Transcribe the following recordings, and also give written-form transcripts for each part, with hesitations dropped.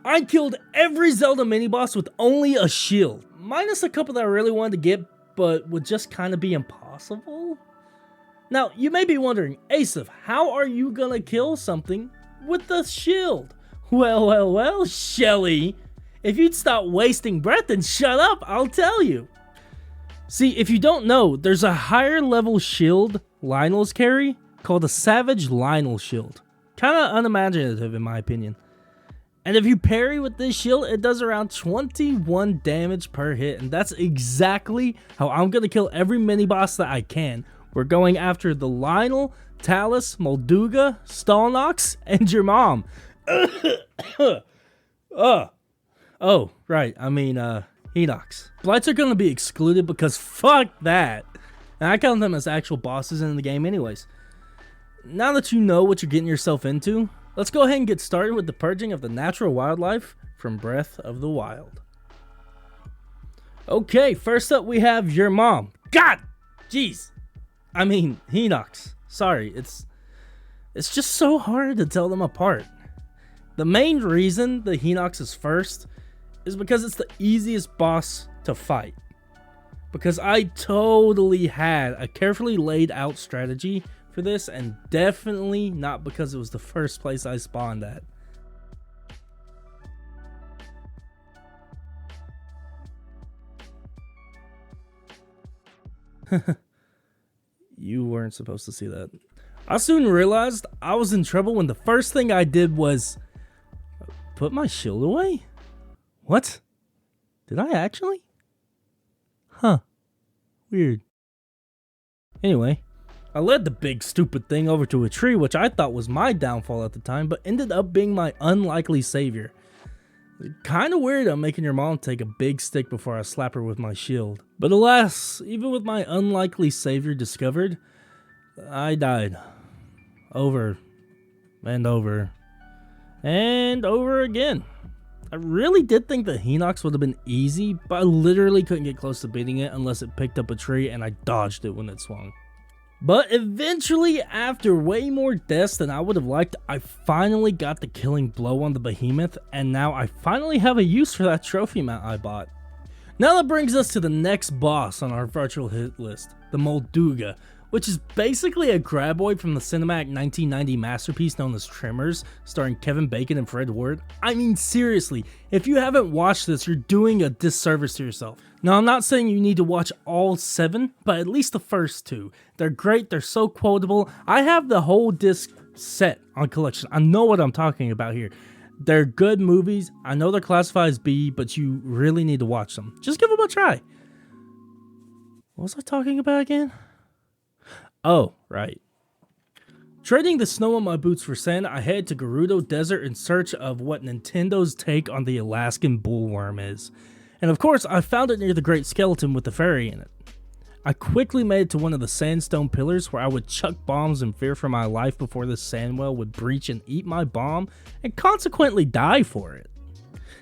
I killed every Zelda mini-boss with only a shield, minus a couple that I really wanted to get, but would just kind of be impossible. Now, you may be wondering, Asif, how are you gonna kill something with the shield? Well, Shelly, if you'd stop wasting breath and shut up, I'll tell you. See, if you don't know, there's a higher level shield Lionel's carry called a Savage Lionel Shield. Kinda unimaginative in my opinion. And if you parry with this shield, it does around 21 damage per hit, and that's exactly how I'm gonna kill every mini boss that I can. We're going after the Lionel, Talus, Molduga, Stalnox, and your mom. Oh, right, I mean, Hinox. Blights are gonna be excluded because fuck that. And I count them as actual bosses in the game anyways. Now that you know what you're getting yourself into, let's go ahead and get started with the purging of the natural wildlife from Breath of the Wild. Okay, first up we have your mom. God! Jeez! I mean, Hinox. Sorry, it's just so hard to tell them apart. The main reason the Hinox is first is because it's the easiest boss to fight. Because I totally had a carefully laid out strategy for this, and definitely not because it was the first place I spawned at. You weren't supposed to see that. I soon realized I was in trouble when the first thing I did was put my shield away? What? Did I actually? Huh. Weird. Anyway, I led the big stupid thing over to a tree, which I thought was my downfall at the time, but ended up being my unlikely savior. Kinda weird I'm making your mom take a big stick before I slap her with my shield. But alas, even with my unlikely savior discovered, I died. Over. And over. And over again. I really did think the Hinox would have been easy, but I literally couldn't get close to beating it unless it picked up a tree and I dodged it when it swung. But eventually, after way more deaths than I would have liked, I finally got the killing blow on the Behemoth, and now I finally have a use for that trophy mount I bought. Now that brings us to the next boss on our virtual hit list, the Molduga, which is basically a graboid from the cinematic 1990 masterpiece known as Tremors, starring Kevin Bacon and Fred Ward. I mean, seriously, if you haven't watched this, you're doing a disservice to yourself. Now, I'm not saying you need to watch all 7, but at least the first 2. They're great, they're so quotable. I have the whole disc set on collection. I know what I'm talking about here. They're good movies. I know they're classified as B, but you really need to watch them. Just give them a try. What was I talking about again? Oh, right. Trading the snow on my boots for sand, I head to Gerudo Desert in search of what Nintendo's take on the Alaskan bullworm is. And of course, I found it near the Great Skeleton with the fairy in it. I quickly made it to one of the sandstone pillars where I would chuck bombs in fear for my life before the sandwhale would breach and eat my bomb, and consequently die for it.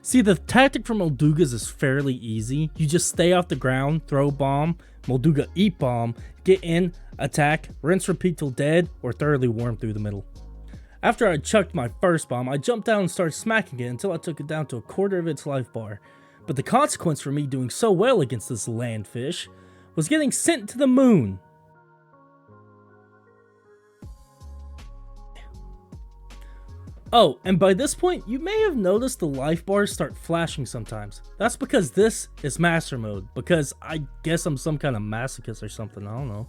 See, the tactic for Moldugas is fairly easy. You just stay off the ground, throw bomb, Molduga eat bomb, get in, attack, rinse repeat till dead, or thoroughly warm through the middle. After I chucked my first bomb, I jumped down and started smacking it until I took it down to a quarter of its life bar. But the consequence for me doing so well against this landfish was getting sent to the moon. Oh, and by this point, you may have noticed the life bars start flashing sometimes. That's because this is Master Mode, because I guess I'm some kind of masochist or something, I don't know.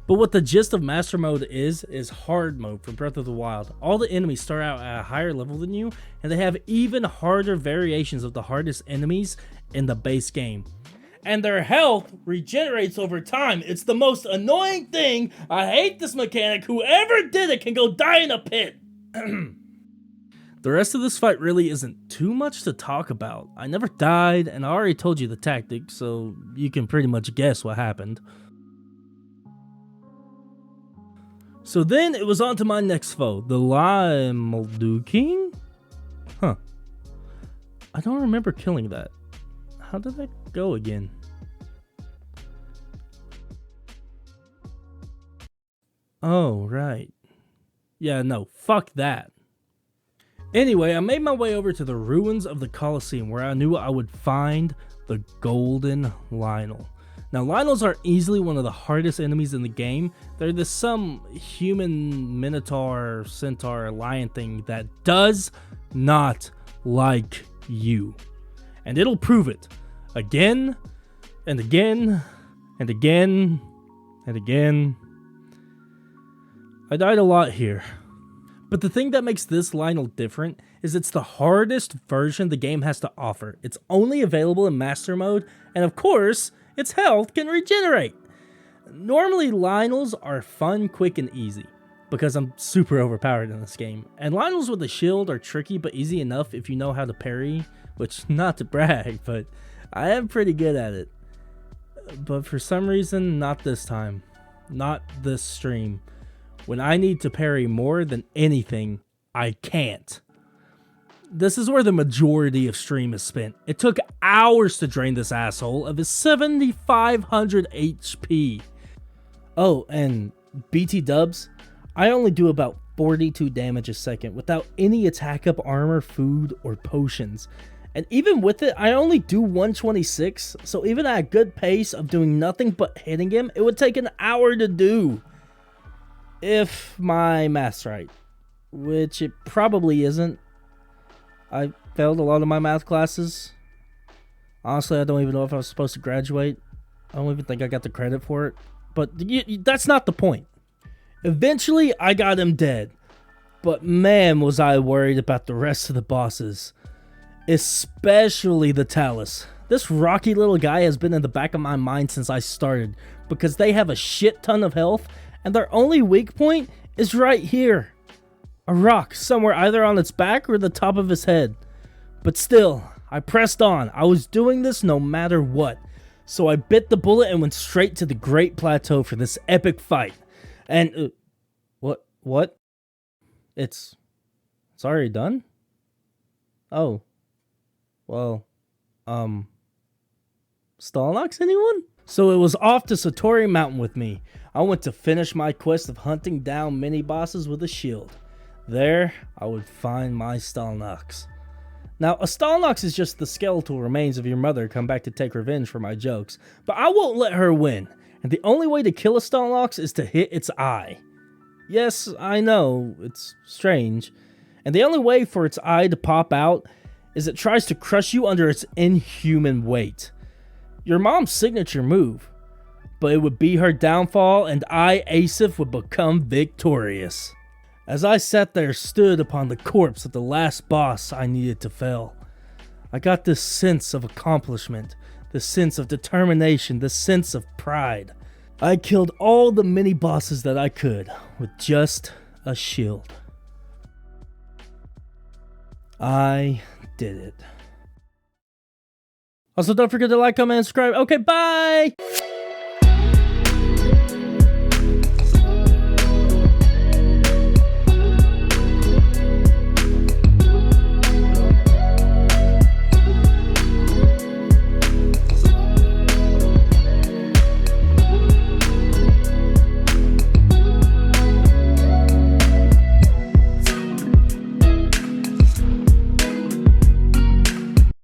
But what the gist of Master Mode is Hard Mode from Breath of the Wild. All the enemies start out at a higher level than you, and they have even harder variations of the hardest enemies in the base game. And their health regenerates over time. It's the most annoying thing. I hate this mechanic. Whoever did it can go die in a pit. The rest of this fight really isn't too much to talk about. I never died, and I already told you the tactic, so you can pretty much guess what happened. So then it was on to my next foe, the Molduga King? Huh. I don't remember killing that. How did that go again? Oh, right. Yeah, no, fuck that. Anyway, I made my way over to the ruins of the Colosseum where I knew I would find the Golden Lionel. Now, Lionels are easily one of the hardest enemies in the game. They're this some human minotaur, centaur, lion thing that does not like you. And it'll prove it again and again and again and again. I died a lot here. But the thing that makes this Lionel different is it's the hardest version the game has to offer. It's only available in Master Mode, and of course, its health can regenerate. Normally, Lionels are fun, quick, and easy, because I'm super overpowered in this game. And Lionels with a shield are tricky, but easy enough if you know how to parry, which, not to brag, but I am pretty good at it. But for some reason, not this time. Not this stream. When I need to parry more than anything, I can't. This is where the majority of stream is spent. It took hours to drain this asshole of his 7,500 HP. Oh, and BT dubs, I only do about 42 damage a second without any attack up armor, food, or potions. And even with it, I only do 126, so even at a good pace of doing nothing but hitting him, it would take an hour to do. If my math's right, which it probably isn't. I failed a lot of my math classes. Honestly, I don't even know if I was supposed to graduate. I don't even think I got the credit for it. But that's not the point. Eventually, I got him dead. But man, was I worried about the rest of the bosses. Especially the Talus. This rocky little guy has been in the back of my mind since I started. Because they have a shit ton of health. And their only weak point is right here. A rock somewhere either on its back or the top of his head. But still, I pressed on. I was doing this no matter what. So I bit the bullet and went straight to the Great Plateau for this epic fight. And, what? It's already done? Oh. Well, Stalnox, anyone? So it was off to Satori Mountain with me. I went to finish my quest of hunting down mini-bosses with a shield. There, I would find my Stalnox. Now, a Stalnox is just the skeletal remains of your mother come back to take revenge for my jokes, but I won't let her win, and the only way to kill a Stalnox is to hit its eye. Yes, I know, it's strange, and the only way for its eye to pop out is it tries to crush you under its inhuman weight. Your mom's signature move. But it would be her downfall, and I, Asif, would become victorious. As I sat there, stood upon the corpse of the last boss I needed to fell, I got this sense of accomplishment, this sense of determination, this sense of pride. I killed all the mini-bosses that I could with just a shield. I did it. Also, don't forget to like, comment, and subscribe. Okay, bye!